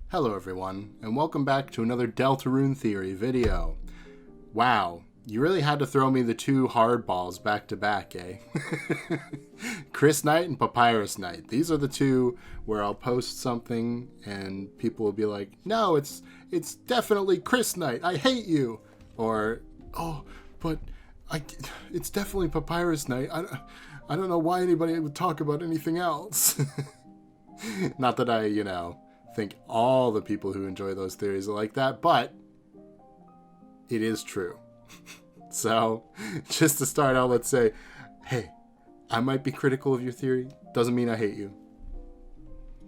Hello everyone, and welcome back to another Deltarune Theory video. Wow, you really had to throw me the two hardballs back to back, eh? Kris Knight and Papyrus Knight. These are the two where I'll post something and people will be like, no, it's definitely Kris Knight, I hate you. Or, oh, but it's definitely Papyrus Knight. I don't know why anybody would talk about anything else. Not that I, think all the people who enjoy those theories are like that, but it is true. So, just to start out, let's say, hey, I might be critical of your theory. Doesn't mean I hate you.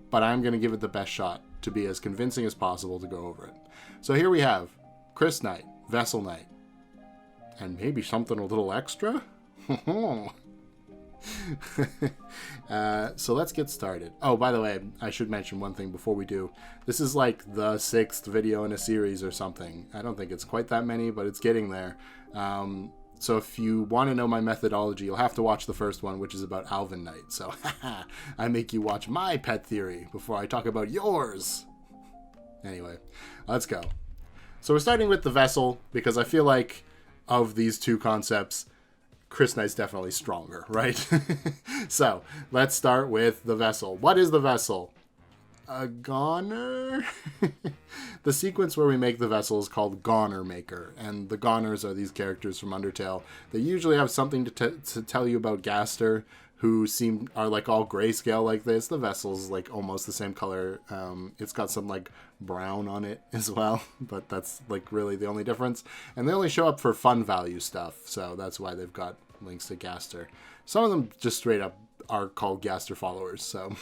But I'm going to give it the best shot to be as convincing as possible to go over it. So here we have Kris Knight, Vessel Knight, and maybe something a little extra? So let's get started. Oh, by the way, I should mention one thing before we do. This is like the 6th video in a series or something. I don't think it's quite that many, but it's getting there. So if you want to know my methodology, you'll have to watch the first one, which is about Alvin Knight. So I make you watch my pet theory before I talk about yours. Anyway, let's go. So we're starting with the Vessel, because I feel like of these two concepts, Kris Knight's definitely stronger, right? So, let's start with the Vessel. What is the Vessel? A goner? The sequence where we make the Vessel is called Goner Maker, and the Goners are these characters from Undertale. They usually have something to tell you about Gaster, who are like all grayscale like this. The Vessel's like almost the same color. It's got some like brown on it as well, but that's like really the only difference. And they only show up for fun value stuff, so that's why they've got links to Gaster. Some of them just straight up are called Gaster followers, so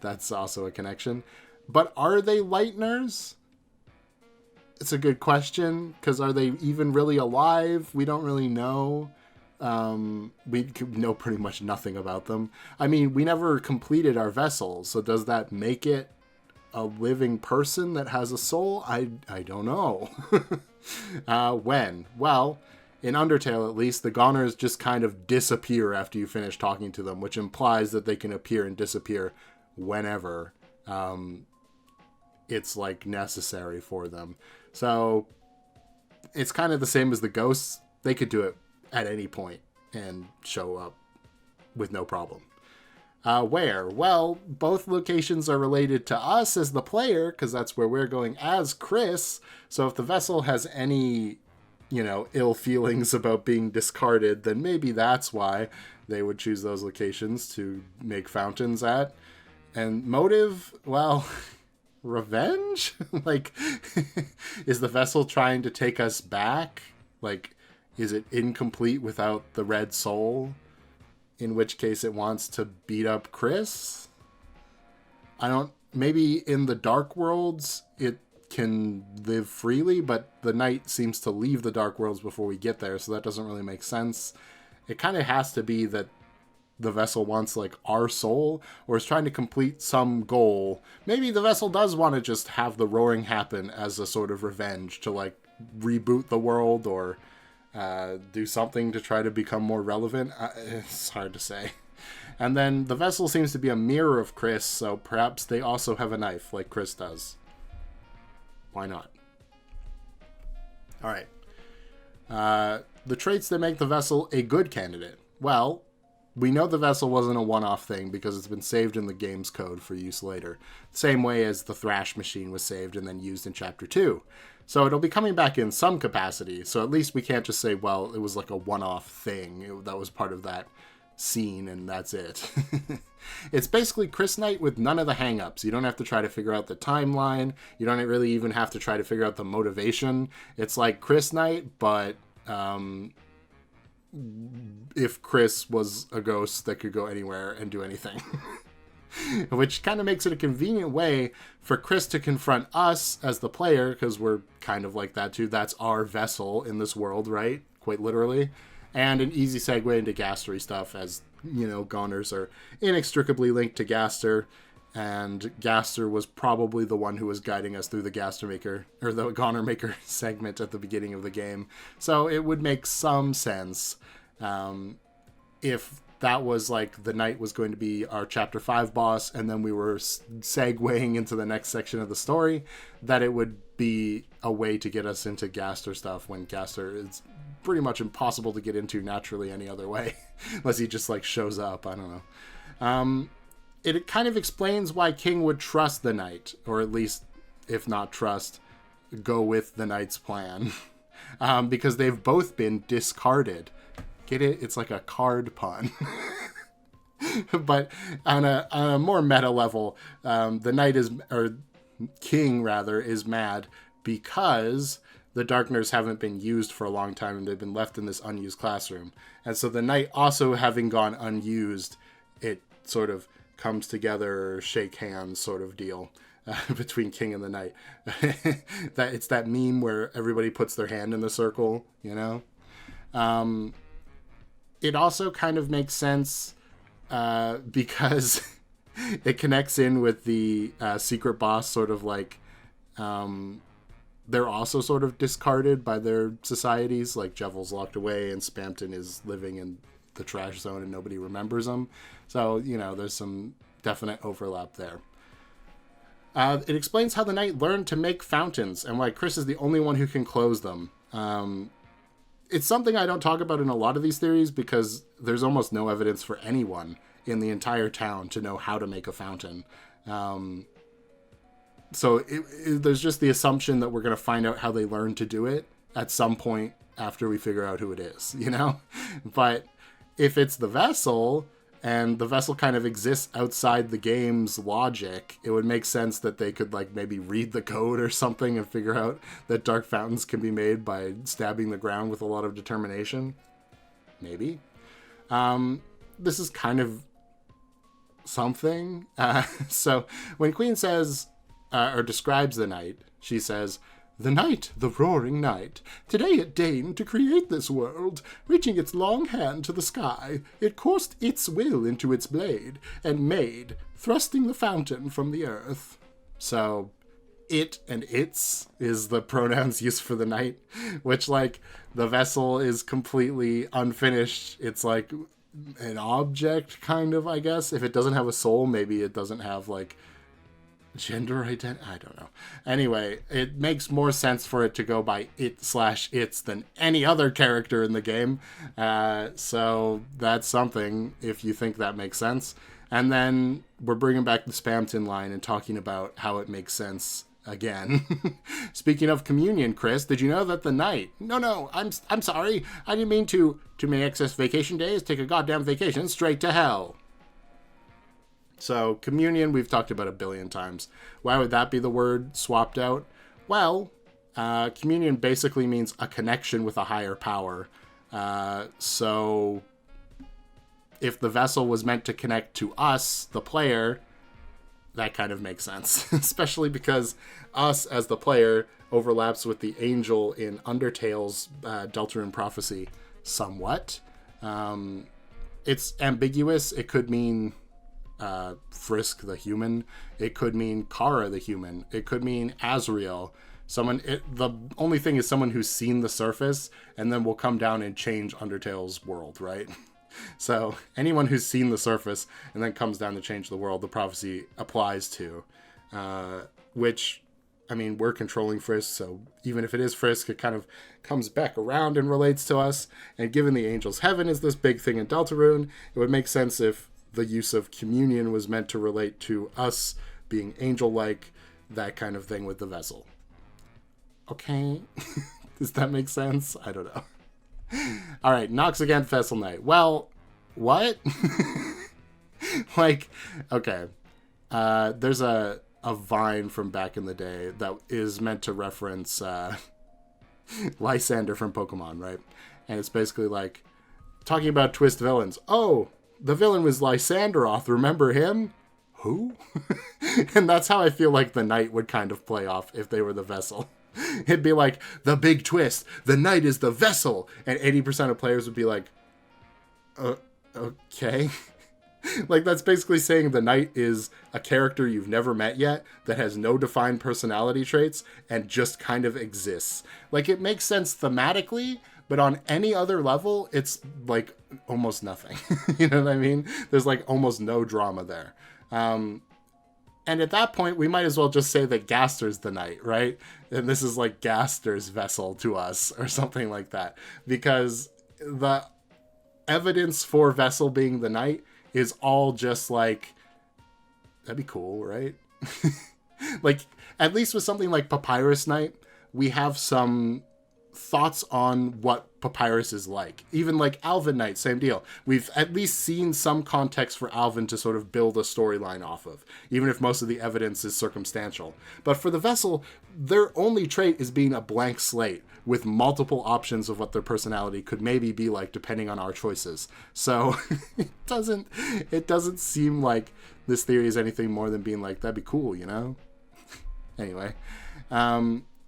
that's also a connection. But are they Lighteners? It's a good question, because are they even really alive? We don't really know. We know pretty much nothing about them. I mean, we never completed our Vessel, so does that make it a living person that has a soul? I don't know. When? Well, in Undertale at least, the Goners just kind of disappear after you finish talking to them, which implies that they can appear and disappear whenever it's like necessary for them. So it's kind of the same as the ghosts. They could do it at any point and show up with no problem. Where? Well, both locations are related to us as the player, because that's where we're going as Kris. So if the Vessel has any, ill feelings about being discarded, then maybe that's why they would choose those locations to make fountains at. And motive? Well, revenge? Like, is the Vessel trying to take us back? Like, is it incomplete without the red soul? In which case it wants to beat up Kris? Maybe in the Dark Worlds it can live freely, but the Knight seems to leave the Dark Worlds before we get there, so that doesn't really make sense. It kind of has to be that the Vessel wants, like, our soul, or is trying to complete some goal. Maybe the Vessel does want to just have the roaring happen as a sort of revenge to, like, reboot the world, or do something to try to become more relevant. It's hard to say. And then the Vessel seems to be a mirror of Kris, so perhaps they also have a knife like Kris does. Why not? Alright. The traits that make the Vessel a good candidate. Well, we know the Vessel wasn't a one-off thing because it's been saved in the game's code for use later. Same way as the Thrash machine was saved and then used in Chapter 2. So it'll be coming back in some capacity, so at least we can't just say, well, it was like a one-off thing. That was part of that scene, and that's it. It's basically Kris Knight with none of the hang-ups. You don't have to try to figure out the timeline. You don't really even have to try to figure out the motivation. It's like Kris Knight, but if Kris was a ghost that could go anywhere and do anything. Which kind of makes it a convenient way for Kris to confront us as the player, because we're kind of like that too. That's our Vessel in this world, right? Quite literally. And an easy segue into Gastery stuff, as, Goners are inextricably linked to Gaster, and Gaster was probably the one who was guiding us through the Gaster Maker, or the Goner Maker segment at the beginning of the game. So it would make some sense if that was like the knight was going to be our chapter 5 boss, and then we were segueing into the next section of the story, that it would be a way to get us into Gaster stuff, when Gaster is pretty much impossible to get into naturally any other way unless he just like shows up. I don't know. It kind of explains why King would trust the knight, or at least, if not trust, go with the knight's plan. Because they've both been discarded. Get it? It's like a card pun. But on a more meta level, the knight is, or King rather, is mad because the Darkners haven't been used for a long time and they've been left in this unused classroom. And so the knight also having gone unused, it sort of comes together, or shake hands sort of deal between King and the knight. That it's that meme where everybody puts their hand in the circle, you know? It also kind of makes sense because it connects in with the secret boss, sort of like they're also sort of discarded by their societies. Like Jevel's locked away and Spamton is living in the trash zone and nobody remembers him. So, you know, there's some definite overlap there. It explains how the knight learned to make fountains and why Kris is the only one who can close them. It's something I don't talk about in a lot of these theories because there's almost no evidence for anyone in the entire town to know how to make a fountain. So there's just the assumption that we're going to find out how they learned to do it at some point after we figure out who it is, you know? But if it's the vessel, and the vessel kind of exists outside the game's logic, it would make sense that they could like maybe read the code or something and figure out that dark fountains can be made by stabbing the ground with a lot of determination. Maybe. This is kind of something. So when Queen says, or describes the knight, she says, "The night, the roaring night, today it deigned to create this world. Reaching its long hand to the sky, it coursed its will into its blade, and made, thrusting the fountain from the earth." So, it and its is the pronouns used for the night, which, like, the vessel is completely unfinished. It's like an object, kind of, I guess. If it doesn't have a soul, maybe it doesn't have, like, gender identity? I don't know. Anyway, it makes more sense for it to go by it/its than any other character in the game. So that's something, if you think that makes sense. And then we're bringing back the Spamton line and talking about how it makes sense again. Speaking of communion, Kris, did you know that the knight... No, I'm sorry. I didn't mean to... Too many excess vacation days? Take a goddamn vacation straight to hell. So, communion, we've talked about a billion times. Why would that be the word swapped out? Well, communion basically means a connection with a higher power. So, if the vessel was meant to connect to us, the player, that kind of makes sense. Especially because us, as the player, overlaps with the angel in Undertale's Deltarune Prophecy somewhat. It's ambiguous. It could mean... Frisk the human. It could mean Kara the human. It could mean Azrael. The only thing is someone who's seen the surface and then will come down and change Undertale's world, right? So anyone who's seen the surface and then comes down to change the world, the prophecy applies to. Which, I mean, we're controlling Frisk, so even if it is Frisk, it kind of comes back around and relates to us. And given the Angel's Heaven is this big thing in Deltarune, it would make sense if the use of communion was meant to relate to us being angel-like, that kind of thing with the vessel. Okay? Does that make sense? I don't know. All right, Nox against Vessel Knight. Well, what? Like, okay. There's a vine from back in the day that is meant to reference Lysander from Pokemon, right? And it's basically like, talking about twist villains. Oh, the villain was Lysanderoth, remember him? Who? And that's how I feel like the knight would kind of play off if they were the vessel. It'd be like, the big twist, the knight is the vessel! And 80% of players would be like, okay. Like, that's basically saying the knight is a character you've never met yet that has no defined personality traits and just kind of exists. Like, it makes sense thematically, But on any other level, it's like almost nothing. You know what I mean? There's like almost no drama there. And at that point, we might as well just say that Gaster's the knight, right? And this is like Gaster's vessel to us or something like that. Because the evidence for Vessel being the knight is all just like, that'd be cool, right? Like, at least with something like Papyrus Knight, we have some thoughts on what Papyrus is like. Even like Alvin Knight, same deal. We've at least seen some context for Alvin to sort of build a storyline off of, even if most of the evidence is circumstantial. But for the Vessel, their only trait is being a blank slate with multiple options of what their personality could maybe be like depending on our choices. So it doesn't seem like this theory is anything more than being like, that'd be cool, you know? Anyway,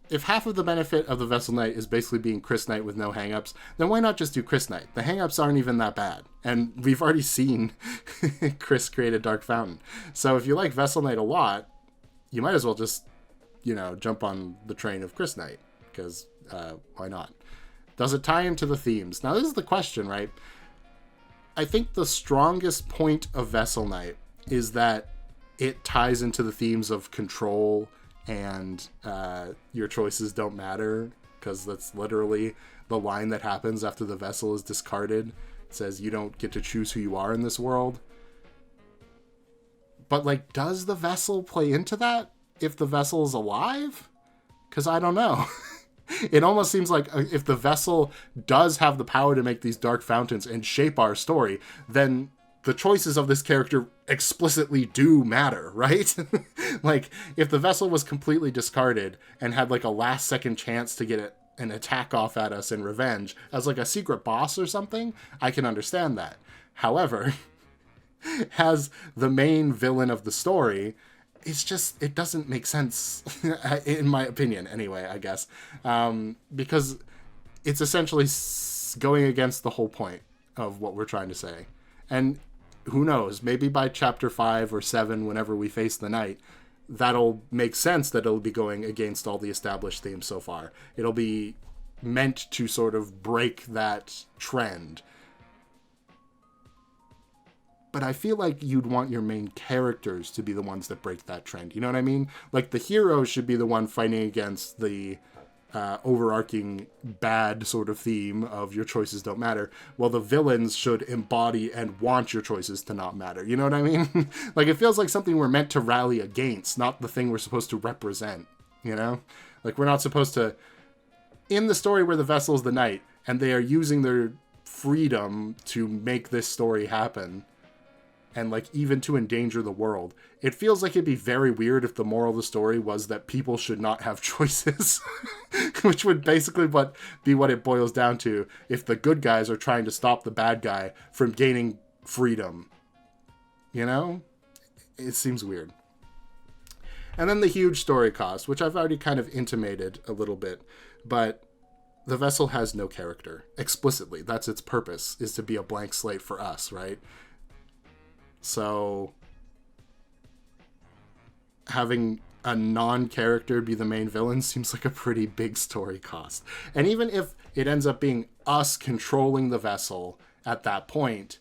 if half of the benefit of the Vessel Knight is basically being Kris Knight with no hangups, then why not just do Kris Knight? The hangups aren't even that bad. And we've already seen Kris create a Dark Fountain. So if you like Vessel Knight a lot, you might as well just, you know, jump on the train of Kris Knight. Because why not? Does it tie into the themes? Now, this is the question, right? I think the strongest point of Vessel Knight is that it ties into the themes of control and your choices don't matter, because that's literally the line that happens after the vessel is discarded. It says you don't get to choose who you are in this world. But like, does the vessel play into that if the vessel is alive? Because I don't know. It almost seems like if the vessel does have the power to make these dark fountains and shape our story, then the choices of this character explicitly do matter, right? Like, if the vessel was completely discarded and had like a last second chance to get an attack off at us in revenge as like a secret boss or something, I can understand that. However, as the main villain of the story, it doesn't make sense, in my opinion, anyway, I guess. Because it's essentially going against the whole point of what we're trying to say. And who knows, maybe by chapter 5 or 7, whenever we face the knight, that'll make sense that it'll be going against all the established themes so far. It'll be meant to sort of break that trend. But I feel like you'd want your main characters to be the ones that break that trend. You know what I mean? Like, the hero should be the one fighting against the overarching bad sort of theme of your choices don't matter, while the villains should embody and want your choices to not matter. You know what I mean? Like, it feels like something we're meant to rally against, not the thing we're supposed to represent, you know? Like, we're not supposed to... In the story where the vessel is the knight, and they are using their freedom to make this story happen, and like even to endanger the world, it feels like it'd be very weird if the moral of the story was that people should not have choices, which would basically be what it boils down to if the good guys are trying to stop the bad guy from gaining freedom. You know? It seems weird. And then the huge story cost, which I've already kind of intimated a little bit, but the vessel has no character. Explicitly, that's its purpose, is to be a blank slate for us, right? So having a non-character be the main villain seems like a pretty big story cost. And even if it ends up being us controlling the vessel at that point,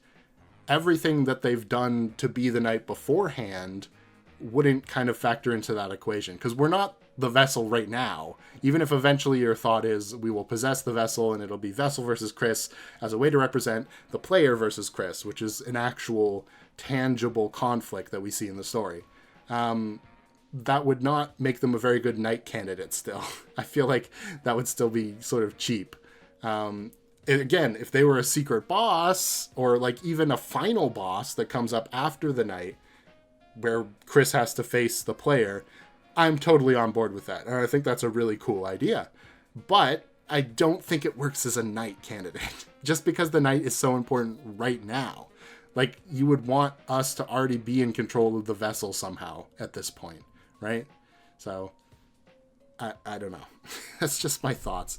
everything that they've done to be the knight beforehand wouldn't kind of factor into that equation, because we're not the vessel right now. Even if eventually your thought is we will possess the vessel and it'll be Vessel versus Kris as a way to represent the player versus Kris, which is an actual tangible conflict that we see in the story. That would not make them a very good knight candidate still. I feel like that would still be sort of cheap. Again, if they were a secret boss, or like even a final boss that comes up after the knight, where Kris has to face the player, I'm totally on board with that. And I think that's a really cool idea. But I don't think it works as a knight candidate, just because the knight is so important right now. Like, you would want us to already be in control of the vessel somehow at this point, right? So, I don't know. That's just my thoughts.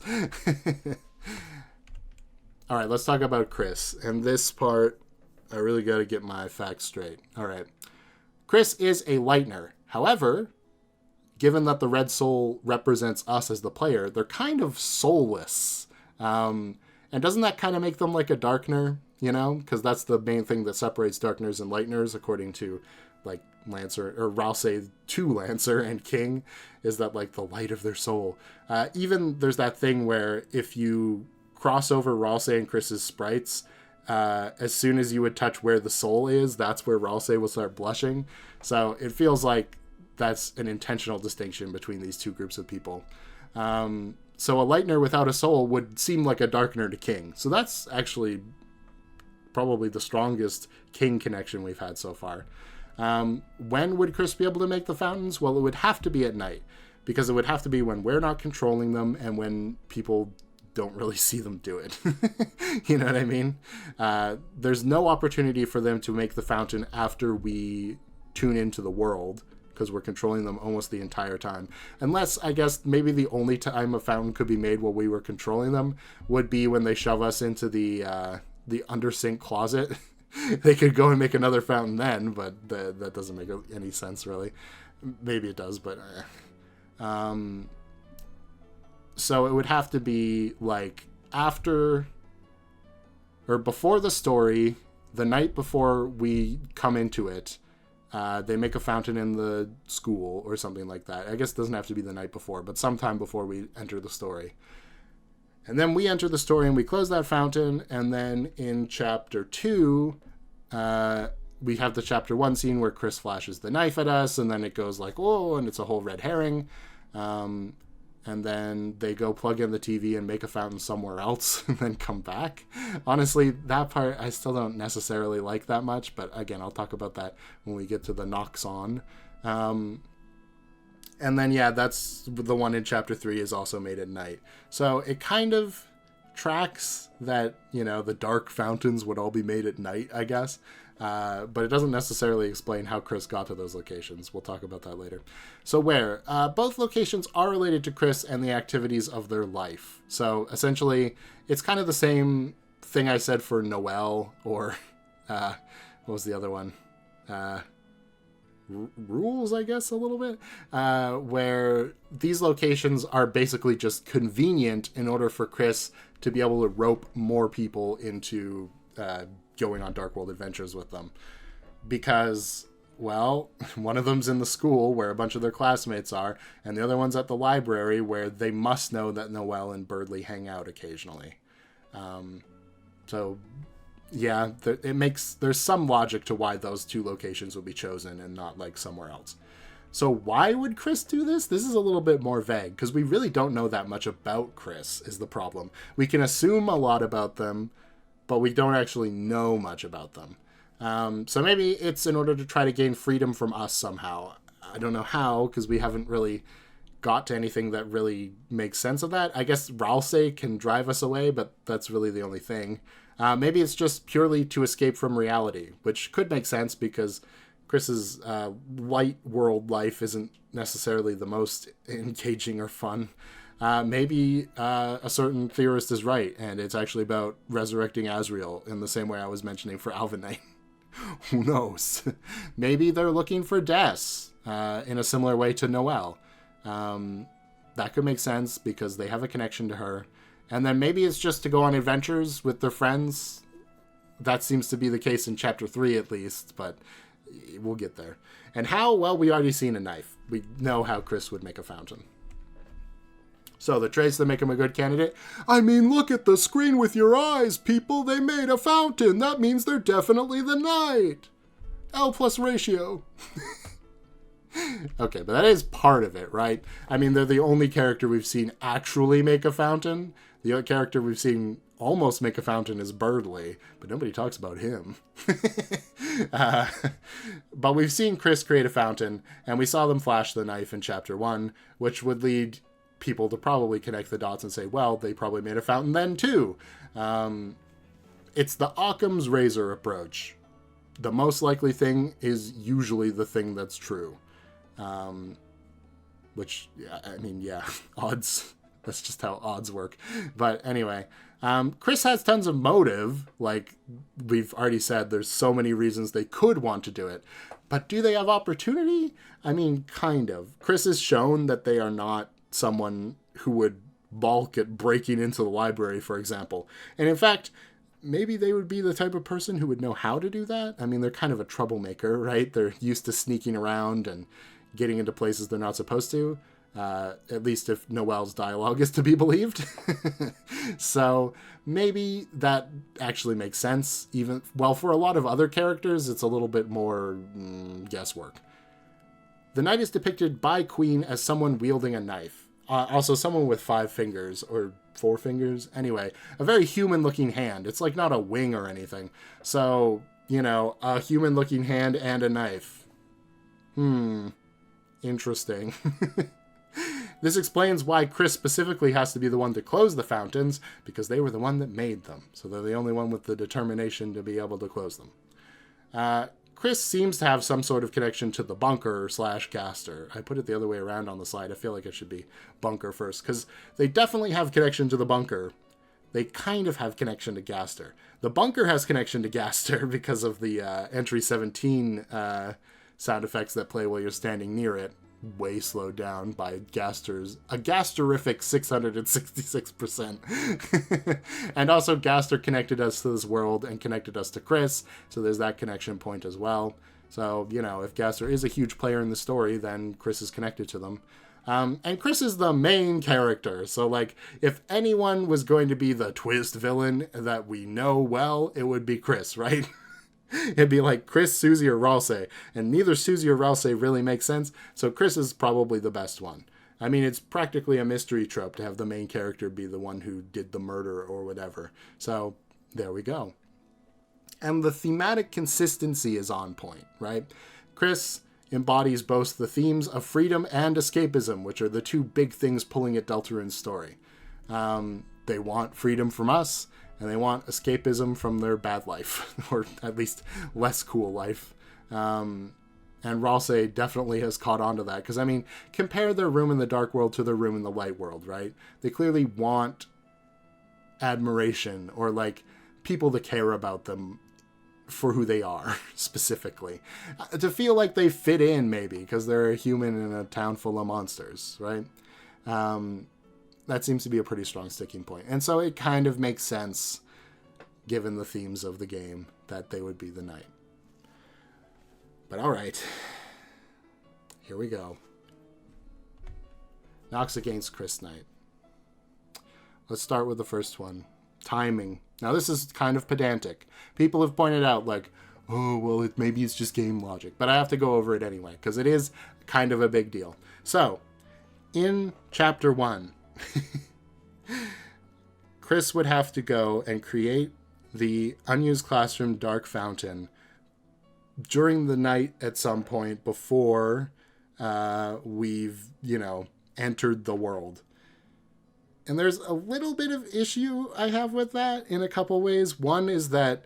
All right, let's talk about Kris. And this part, I really got to get my facts straight. All right. Kris is a lightener. However, given that the red soul represents us as the player, they're kind of soulless. And doesn't that kind of make them like a Darkner, you know? Because that's the main thing that separates Darkners and Lightners, according to, like, Lancer, or Rousey to Lancer and King, is that, like, the light of their soul. Even there's that thing where if you cross over Rousey and Kris's sprites, as soon as you would touch where the soul is, that's where Rousey will start blushing. So it feels like that's an intentional distinction between these two groups of people. So a Lightner without a soul would seem like a Darkner to King. So that's actually probably the strongest King connection we've had so far. When would Kris be able to make the fountains? Well, it would have to be at night, because it would have to be when we're not controlling them and when people don't really see them do it. You know what I mean? There's no opportunity for them to make the fountain after we tune into the world, because we're controlling them almost the entire time. Unless, I guess, maybe the only time a fountain could be made while we were controlling them would be when they shove us into the under-sink closet. They could go and make another fountain then, but that doesn't make any sense, really. Maybe it does, but... So it would have to be, like, after... or before the story, the night before we come into it, they make a fountain in the school or something like that. I guess it doesn't have to be the night before, but sometime before we enter the story. And then we enter the story and we close that fountain, and then in chapter 2, we have the chapter 1 scene where Kris flashes the knife at us, and then it goes like, oh, and it's a whole red herring. And then they go plug in the TV and make a fountain somewhere else and then come back. Honestly, that part I still don't necessarily like that much, but again, I'll talk about that when we get to the knocks on. And then, yeah, that's the one in chapter 3 is also made at night. So it kind of tracks that, you know, the dark fountains would all be made at night, I guess. But it doesn't necessarily explain how Kris got to those locations. We'll talk about that later. So where? Both locations are related to Kris and the activities of their life. So essentially, it's kind of the same thing I said for Noelle, or what was the other one? Rules, I guess, a little bit, where these locations are basically just convenient in order for Kris to be able to rope more people into going on Dark World adventures with them. Because, well, one of them's in the school where a bunch of their classmates are, and the other one's at the library where they must know that Noelle and Birdley hang out occasionally. So... yeah, there's some logic to why those two locations would be chosen and not, like, somewhere else. So why would Kris do this? This is a little bit more vague, because we really don't know that much about Kris, is the problem. We can assume a lot about them, but we don't actually know much about them. So maybe it's in order to try to gain freedom from us somehow. I don't know how, because we haven't really got to anything that really makes sense of that. I guess Rousey can drive us away, but that's really the only thing. Maybe it's just purely to escape from reality, which could make sense because Kris's light world life isn't necessarily the most engaging or fun. Maybe a certain theorist is right, and it's actually about resurrecting Azrael in the same way I was mentioning for Alvinite. Who knows? Maybe they're looking for Des in a similar way to Noelle. That could make sense because they have a connection to her. And then maybe it's just to go on adventures with their friends. That seems to be the case in chapter 3 at least, but we'll get there. And how? Well, we already seen a knife. We know how Kris would make a fountain. So the traits that make him a good candidate? I mean, look at the screen with your eyes, people. They made a fountain. That means they're definitely the knight. L plus ratio. Okay, but that is part of it, right? I mean, they're the only character we've seen actually make a fountain. The other character we've seen almost make a fountain is Birdley, but nobody talks about him. But we've seen Kris create a fountain, and we saw them flash the knife in chapter 1, which would lead people to probably connect the dots and say, well, they probably made a fountain then too. It's the Occam's razor approach. The most likely thing is usually the thing that's true. Which, yeah, I mean, yeah, odds. That's just how odds work. But anyway, Kris has tons of motive. Like we've already said, there's so many reasons they could want to do it. But do they have opportunity? I mean, kind of. Kris has shown that they are not someone who would balk at breaking into the library, for example. And in fact, maybe they would be the type of person who would know how to do that. I mean, they're kind of a troublemaker, right? They're used to sneaking around and getting into places they're not supposed to. At least if Noelle's dialogue is to be believed. So maybe that actually makes sense. Even, well, for a lot of other characters, it's a little bit more guesswork. The knight is depicted by Queen as someone wielding a knife. Also someone with 5 fingers, or 4 fingers. Anyway, a very human-looking hand. It's like not a wing or anything. So, you know, a human-looking hand and a knife. Interesting. This explains why Kris specifically has to be the one to close the fountains, because they were the one that made them. So they're the only one with the determination to be able to close them. Kris seems to have some sort of connection to the bunker / Gaster. I put it the other way around on the slide. I feel like it should be bunker first, because they definitely have connection to the bunker. They kind of have connection to Gaster. The bunker has connection to Gaster because of the entry 17 sound effects that play while you're standing near it. Way slowed down by Gaster's, a Gasterific 666%. And also Gaster connected us to this world and connected us to Kris, so there's that connection point as well. So, you know, if Gaster is a huge player in the story, then Kris is connected to them. And Kris is the main character, so like, if anyone was going to be the twist villain that we know well, it would be Kris, right? It'd be like Kris, Susie, or Rousseau, and neither Susie or Rousseau really makes sense, so Kris is probably the best one. I mean, it's practically a mystery trope to have the main character be the one who did the murder or whatever. So, there we go. And the thematic consistency is on point, right? Kris embodies both the themes of freedom and escapism, which are the two big things pulling at Deltarune's story. They want freedom from us, and they want escapism from their bad life, or at least less cool life. And Rousseau definitely has caught on to that, because, I mean, compare their room in the dark world to their room in the light world, right? They clearly want admiration, or, like, people to care about them for who they are, specifically. To feel like they fit in, maybe, because they're a human in a town full of monsters, right? That seems to be a pretty strong sticking point. And so it kind of makes sense, given the themes of the game, that they would be the knight. But alright. Here we go. Nox against Kris Knight. Let's start with the first one. Timing. Now this is kind of pedantic. People have pointed out, like, oh, well, maybe it's just game logic. But I have to go over it anyway, because it is kind of a big deal. So, in Chapter 1... Kris would have to go and create the unused classroom dark fountain during the night at some point before we've, you know, entered the world. And there's a little bit of issue I have with that in a couple ways. One is that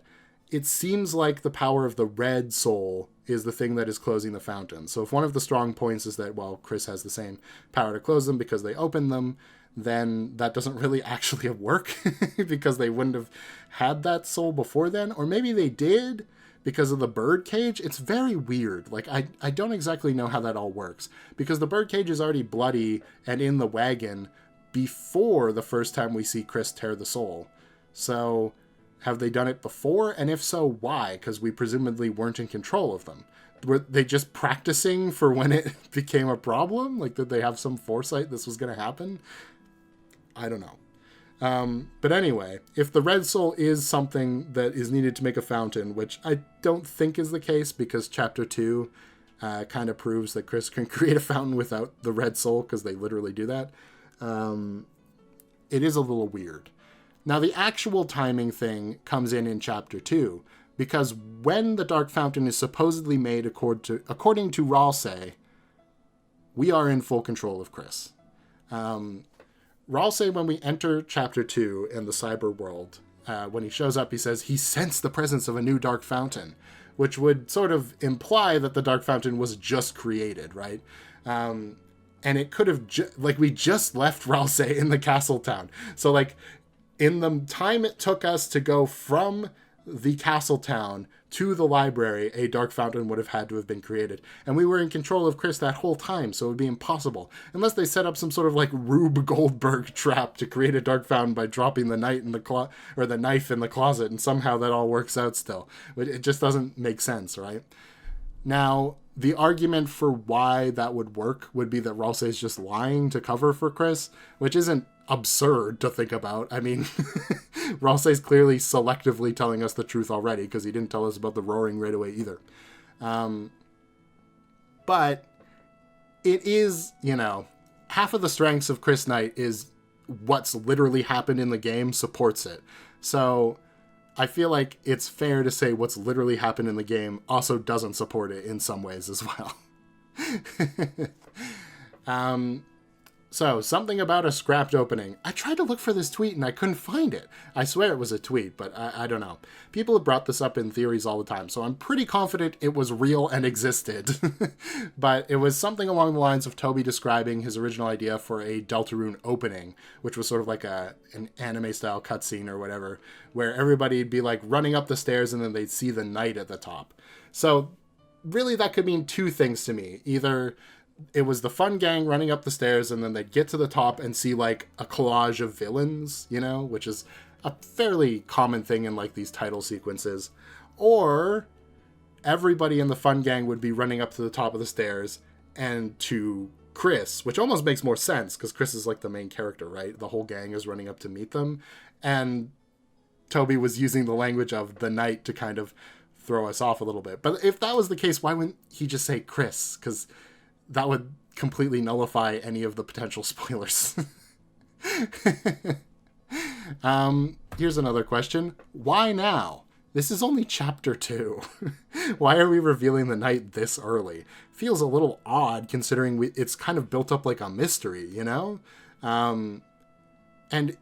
it seems like the power of the red soul is the thing that is closing the fountain. So if one of the strong points is that, well, Kris has the same power to close them because they open them, then that doesn't really actually work because they wouldn't have had that soul before then. Or maybe they did because of the bird cage. It's very weird. Like, I don't exactly know how that all works, because the bird cage is already bloody and in the wagon before the first time we see Kris tear the soul. So have they done it before? And if so, why? Because we presumably weren't in control of them. Were they just practicing for when it became a problem? Like, did they have some foresight this was going to happen? I don't know. But anyway, if the red soul is something that is needed to make a fountain, which I don't think is the case, because Chapter 2 kind of proves that Kris can create a fountain without the red soul, because they literally do that, it is a little weird. Now, the actual timing thing comes in Chapter 2, because when the Dark Fountain is supposedly made according to Rousseau, we are in full control of Kris. Rousseau, when we enter Chapter 2 in the cyber world, when he shows up, he says he sensed the presence of a new Dark Fountain, which would sort of imply that the Dark Fountain was just created, right? And it could have, we just left Rousseau in the castle town. So, in the time it took us to go from the castle town to the library, a dark fountain would have had to have been created. And we were in control of Kris that whole time, so it would be impossible. Unless they set up some sort of like Rube Goldberg trap to create a dark fountain by dropping the knight in the or the knife in the closet, and somehow that all works out still. It just doesn't make sense, right? Now, the argument for why that would work would be that Ralsei is just lying to cover for Kris, which isn't absurd to think about. I mean, Ralsei's clearly selectively telling us the truth already, because he didn't tell us about the roaring right away either. But it is, half of the strengths of Kris Knight is what's literally happened in the game supports it. So I feel like it's fair to say what's literally happened in the game also doesn't support it in some ways as well. So, something about a scrapped opening. I tried to look for this tweet and I couldn't find it. I swear it was a tweet, but I don't know. People have brought this up in theories all the time, so I'm pretty confident it was real and existed. But it was something along the lines of Toby describing his original idea for a Deltarune opening, which was sort of like an anime-style cutscene or whatever, where everybody'd be like running up the stairs and then they'd see the knight at the top. So, really that could mean two things to me. Either it was the fun gang running up the stairs and then they'd get to the top and see like a collage of villains, which is a fairly common thing in like these title sequences. Or everybody in the fun gang would be running up to the top of the stairs and to Kris, which almost makes more sense because Kris is like the main character, right? The whole gang is running up to meet them. And Toby was using the language of the knight to kind of throw us off a little bit. But if that was the case, why wouldn't he just say Kris? Because that would completely nullify any of the potential spoilers. Here's another question. Why now? This is only chapter 2. Why are we revealing the knight this early? Feels a little odd considering it's kind of built up like a mystery, And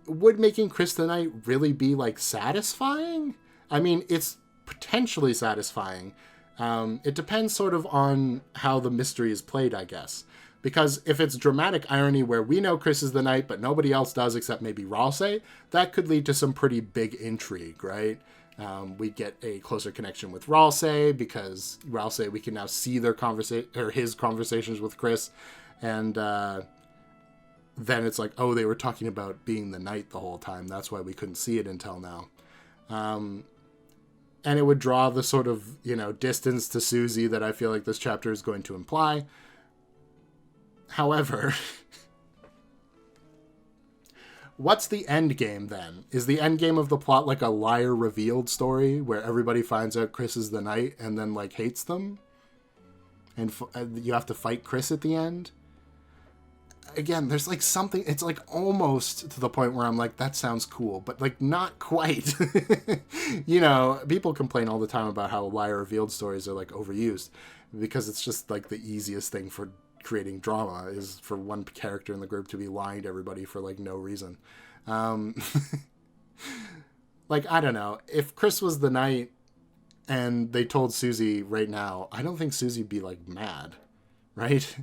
would making Kris the knight really be like satisfying? I mean, it's potentially satisfying. It depends sort of on how the mystery is played, I guess. Because if it's dramatic irony where we know Kris is the knight, but nobody else does except maybe Ralsei, that could lead to some pretty big intrigue, right? We get a closer connection with Ralsei because Ralsei, we can now see their his conversations with Kris, and then it's like, oh, they were talking about being the knight the whole time. That's why we couldn't see it until now. And it would draw the sort of, distance to Susie that I feel like this chapter is going to imply. However, what's the end game then? Is the end game of the plot like a liar revealed story where everybody finds out Kris is the knight and then like hates them? And you have to fight Kris at the end? Again, there's like something, it's like almost to the point where I'm like, that sounds cool, but like not quite. People complain all the time about how liar revealed stories are like overused because it's just like the easiest thing for creating drama is for one character in the group to be lying to everybody for like no reason. Like, I don't know, if Kris was the knight and they told Susie right now, I don't think Susie'd be like mad, right?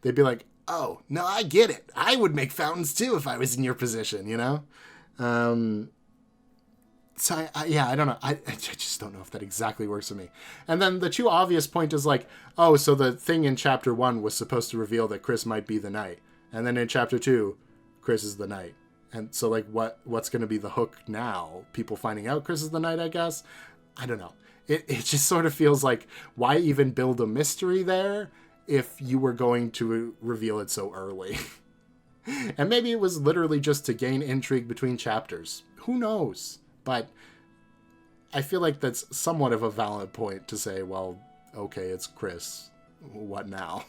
They'd be like, oh, no, I get it. I would make fountains too if I was in your position, So, I don't know. I just don't know if that exactly works for me. And then the too obvious point is like, oh, so the thing in chapter 1 was supposed to reveal that Kris might be the knight. And then in chapter 2, Kris is the knight. And so, like, what's going to be the hook now? People finding out Kris is the knight, I guess? I don't know. It just sort of feels like, why even build a mystery there if you were going to reveal it so early? And maybe it was literally just to gain intrigue between chapters. Who knows? But I feel like that's somewhat of a valid point to say, well, okay, it's Kris. What now?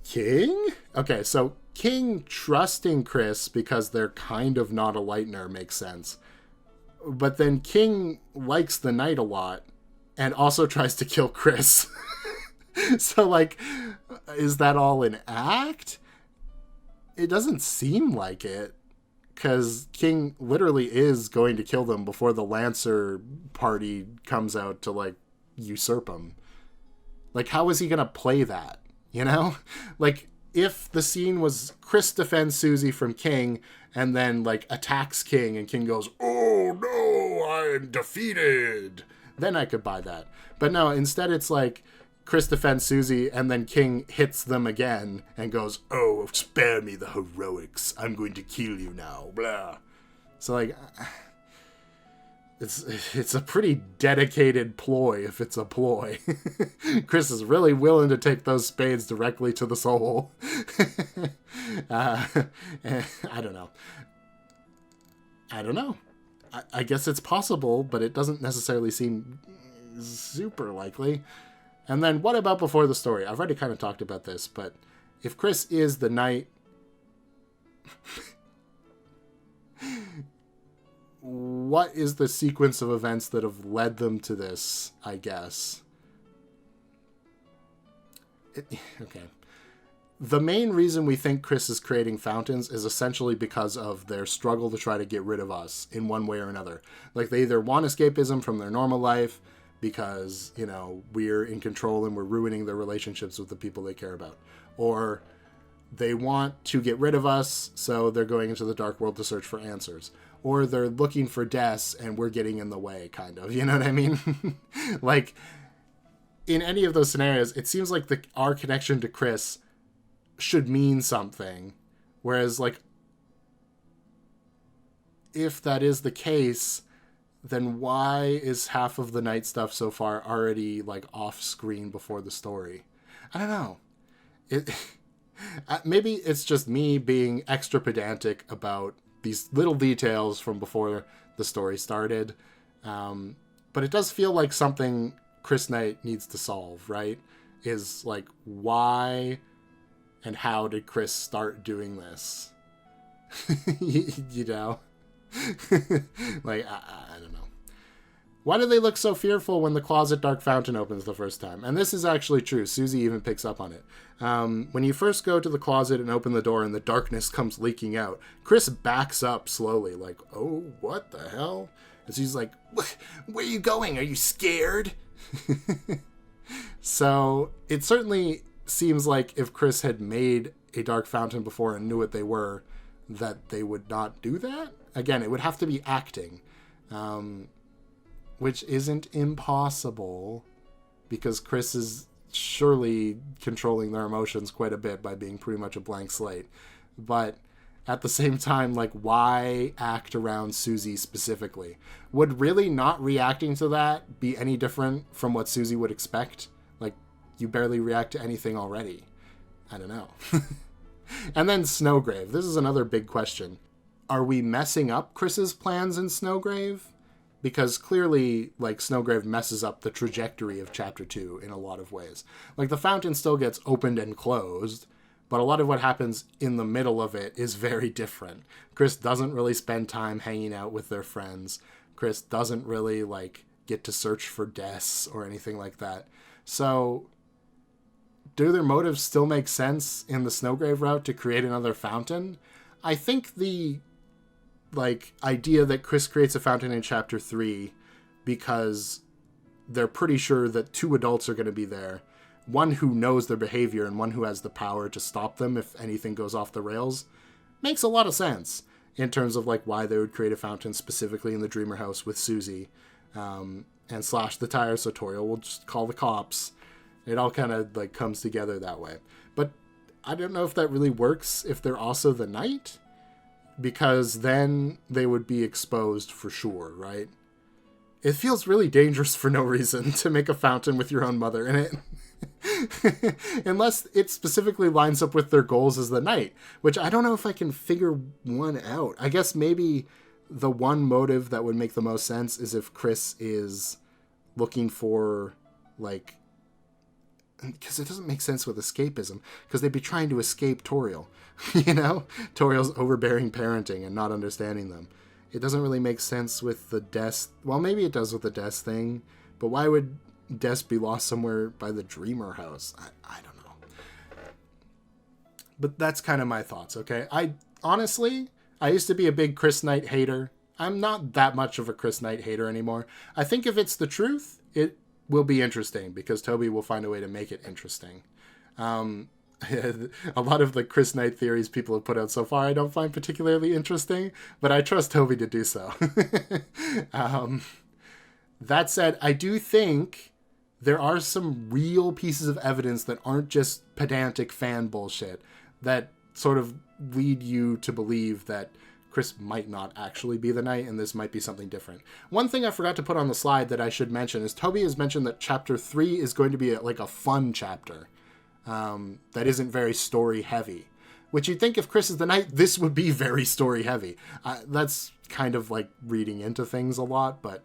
King? Okay, so King trusting Kris because they're kind of not a Lightner makes sense. But then King likes the knight a lot and also tries to kill Kris. So, like, is that all an act? It doesn't seem like it, because King literally is going to kill them before the Lancer party comes out to, like, usurp him. Like, how is he going to play that, Like, if the scene was Kris defends Susie from King and then, like, attacks King and King goes, oh, no, I'm defeated. Then I could buy that. But no, instead it's like Kris defends Susie, and then King hits them again and goes, oh, spare me the heroics. I'm going to kill you now. Blah. So, like, it's a pretty dedicated ploy, if it's a ploy. Kris is really willing to take those spades directly to the soul. I don't know. I guess it's possible, but it doesn't necessarily seem super likely. And then what about before the story? I've already kind of talked about this, but if Kris is the knight, what is the sequence of events that have led them to this, I guess? Okay. The main reason we think Kris is creating fountains is essentially because of their struggle to try to get rid of us in one way or another. Like, they either want escapism from their normal life because, you know, we're in control and we're ruining their relationships with the people they care about. Or they want to get rid of us, so they're going into the dark world to search for answers. Or they're looking for deaths and we're getting in the way, kind of. You know what I mean? Like, in any of those scenarios, it seems like our connection to Kris should mean something. Whereas, like, if that is the case, then why is half of the knight stuff so far already, like, off screen before the story? I don't know. Maybe it's just me being extra pedantic about these little details from before the story started. But it does feel like something Kris Knight needs to solve, right? Is, like, why and how did Kris start doing this? You know? Like, I don't know. Why do they look so fearful when the closet dark fountain opens the first time? And this is actually true. Susie even picks up on it. When you first go to the closet and open the door and the darkness comes leaking out, Kris backs up slowly, like, oh, what the hell? And she's like, where are you going? Are you scared? So it certainly seems like if Kris had made a dark fountain before and knew what they were, that they would not do that. Again, it would have to be acting, which isn't impossible because Kris is surely controlling their emotions quite a bit by being pretty much a blank slate. But at the same time, like, why act around Susie specifically? Would really not reacting to that be any different from what Susie would expect? Like, you barely react to anything already. I don't know. And then Snowgrave. This is another big question. Are we messing up Kris's plans in Snowgrave? Because clearly, like, Snowgrave messes up the trajectory of Chapter 2 in a lot of ways. Like, the fountain still gets opened and closed, but a lot of what happens in the middle of it is very different. Kris doesn't really spend time hanging out with their friends. Kris doesn't really, like, get to search for deaths or anything like that. So, do their motives still make sense in the Snowgrave route to create another fountain? I think the, like, idea that Kris creates a fountain in Chapter 3 because they're pretty sure that two adults are going to be there, one who knows their behavior and one who has the power to stop them if anything goes off the rails, makes a lot of sense in terms of, like, why they would create a fountain specifically in the Dreamer house with Susie, and slash the tires so Toriel will just call the cops. It all kind of, like, comes together that way. But I don't know if that really works if they're also the knight, because then they would be exposed for sure, right? It feels really dangerous for no reason to make a fountain with your own mother in it. Unless it specifically lines up with their goals as the knight, which I don't know if I can figure one out. I guess maybe the one motive that would make the most sense is if Kris is looking for, like, because it doesn't make sense with escapism, because they'd be trying to escape Toriel. You know? Toriel's overbearing parenting and not understanding them. It doesn't really make sense with the Des. Well, maybe it does with the Des thing, but why would Des be lost somewhere by the Dreamer house? I don't know. But that's kind of my thoughts, okay? I used to be a big Kris Knight hater. I'm not that much of a Kris Knight hater anymore. I think if it's the truth, it will be interesting, because Toby will find a way to make it interesting. A lot of the Kris Knight theories people have put out so far I don't find particularly interesting, but I trust Toby to do so. That said, I do think there are some real pieces of evidence that aren't just pedantic fan bullshit that sort of lead you to believe that Kris might not actually be the knight and this might be something different. One thing I forgot to put on the slide that I should mention is Toby has mentioned that chapter 3 is going to be like a fun chapter that isn't very story heavy. Which you'd think if Kris is the knight, this would be very story heavy. That's kind of like reading into things a lot, but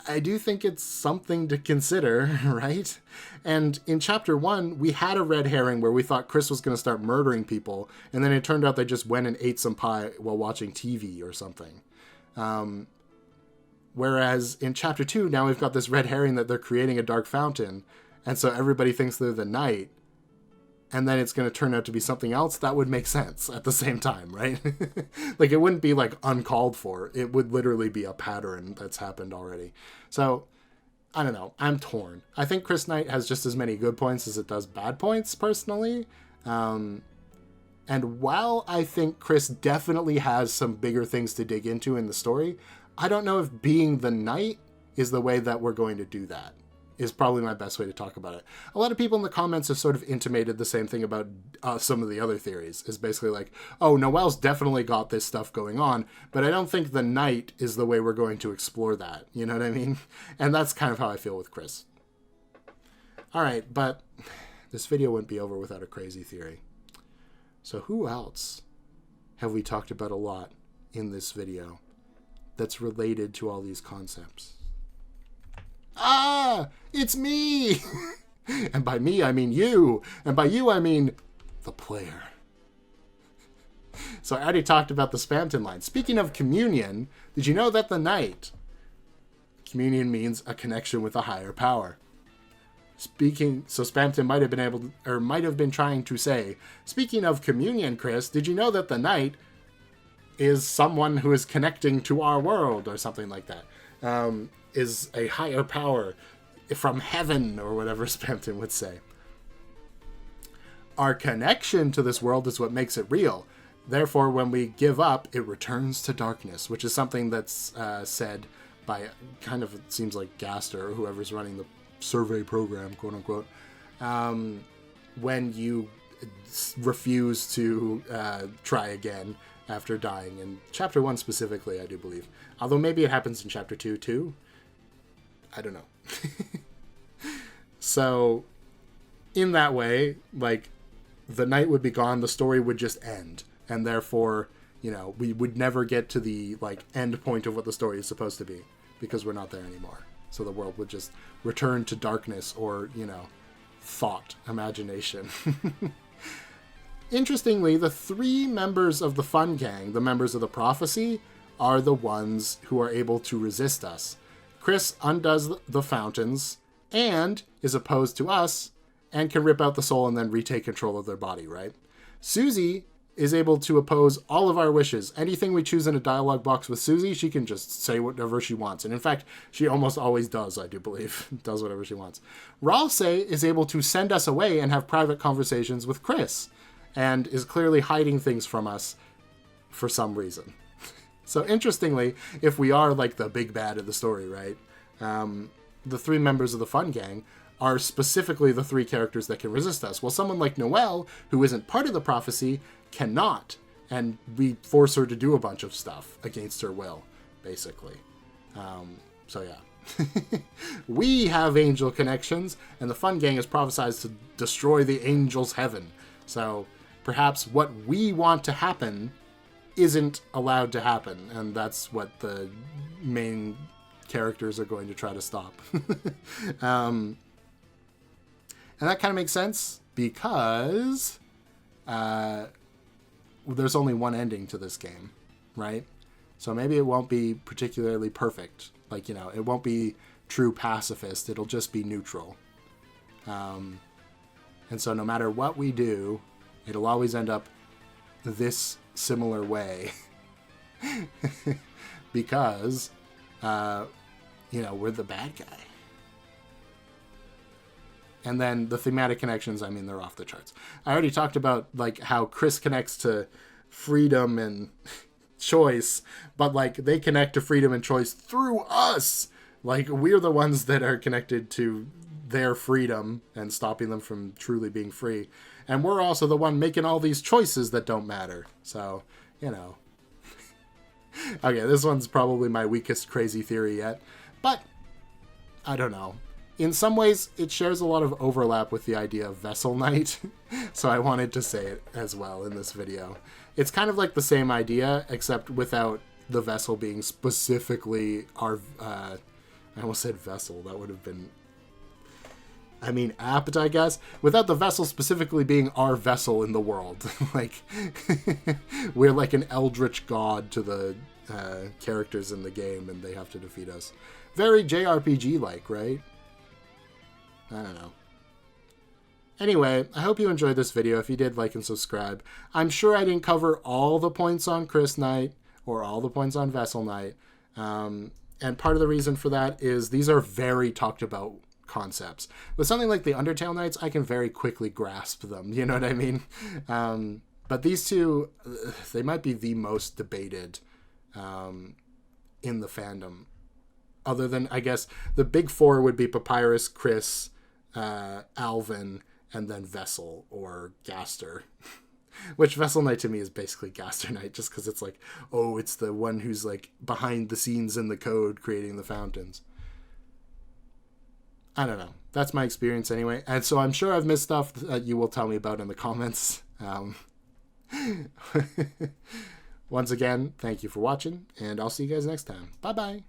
I do think it's something to consider, right? And in chapter 1, we had a red herring where we thought Kris was going to start murdering people, and then it turned out they just went and ate some pie while watching TV or something. Whereas in chapter 2, now we've got this red herring that they're creating a dark fountain, and so everybody thinks they're the knight, and then it's going to turn out to be something else. That would make sense at the same time, right? Like, it wouldn't be, like, uncalled for. It would literally be a pattern that's happened already. So, I don't know. I'm torn. I think Kris Knight has just as many good points as it does bad points, personally. And while I think Kris definitely has some bigger things to dig into in the story, I don't know if being the knight is the way that we're going to do that. Is probably my best way to talk about it. A lot of people in the comments have sort of intimated the same thing about some of the other theories. Is basically like, oh, Noelle's definitely got this stuff going on, but I don't think the knight is the way we're going to explore that. You know what I mean? And that's kind of how I feel with Kris. All right, but this video wouldn't be over without a crazy theory. So who else have we talked about a lot in this video that's related to all these concepts? Ah, it's me! And by me, I mean you. And by you, I mean the player. So I already talked about the Spamton line. Speaking of communion, did you know that the knight, communion means a connection with a higher power. So Spamton might have been trying to say, speaking of communion, Kris, did you know that the knight is someone who is connecting to our world, or something like that? Is a higher power from heaven, or whatever Spamton would say. Our connection to this world is what makes it real. Therefore, when we give up, it returns to darkness, which is something that's said by, kind of, it seems like Gaster, or whoever's running the survey program, quote unquote, when you refuse to try again after dying. In chapter 1 specifically, I do believe. Although maybe it happens in chapter 2 too. I don't know. So, in that way, like, the knight would be gone, the story would just end. And therefore, you know, we would never get to the, like, end point of what the story is supposed to be. Because we're not there anymore. So the world would just return to darkness or, you know, thought, imagination. Interestingly, the 3 members of the Fun Gang, the members of the Prophecy, are the ones who are able to resist us. Kris undoes the fountains and is opposed to us and can rip out the soul and then retake control of their body, right? Susie is able to oppose all of our wishes. Anything we choose in a dialogue box with Susie, she can just say whatever she wants. And in fact, she almost always does, I do believe. Does whatever she wants. Ralse is able to send us away and have private conversations with Kris and is clearly hiding things from us for some reason. So interestingly, if we are like the big bad of the story, right? The 3 members of the Fun Gang are specifically the 3 characters that can resist us. Well, someone like Noelle, who isn't part of the Prophecy, cannot. And we force her to do a bunch of stuff against her will, basically. So yeah. We have angel connections, and the Fun Gang is prophesied to destroy the angels' heaven. So perhaps what we want to happen isn't allowed to happen, and that's what the main characters are going to try to stop. And that kind of makes sense because there's only one ending to this game, right? So maybe it won't be particularly perfect. Like, you know, it won't be true pacifist. It'll just be neutral. And so no matter what we do, it'll always end up this similar way. Because, you know, we're the bad guy. And then the thematic connections, I mean, they're off the charts. I already talked about, like, how Kris connects to freedom and choice, but, like, they connect to freedom and choice through us. Like, we're the ones that are connected to their freedom and stopping them from truly being free. And we're also the one making all these choices that don't matter. So, you know. Okay, this one's probably my weakest crazy theory yet. But, I don't know. In some ways, it shares a lot of overlap with the idea of Vessel Knight. So I wanted to say it as well in this video. It's kind of like the same idea, except without the vessel being specifically our... I almost said vessel. That would have been... I mean, apt, I guess. Without the vessel specifically being our vessel in the world. Like, we're like an eldritch god to the characters in the game, and they have to defeat us. Very JRPG-like, right? I don't know. Anyway, I hope you enjoyed this video. If you did, like and subscribe. I'm sure I didn't cover all the points on Kris Knight, or all the points on Vessel Knight. And part of the reason for that is these are very talked about concepts. With something like the Undertale Knights, I can very quickly grasp them. You know what I mean? But these two, they might be the most debated in the fandom. Other than, I guess, the big four would be Papyrus, Kris, Alvin, and then Vessel or Gaster. Which Vessel Knight to me is basically Gaster Knight, just because it's like, oh, it's the one who's like behind the scenes in the code creating the fountains. I don't know. That's my experience anyway. And so I'm sure I've missed stuff that you will tell me about in the comments. Once again, thank you for watching, and I'll see you guys next time. Bye-bye.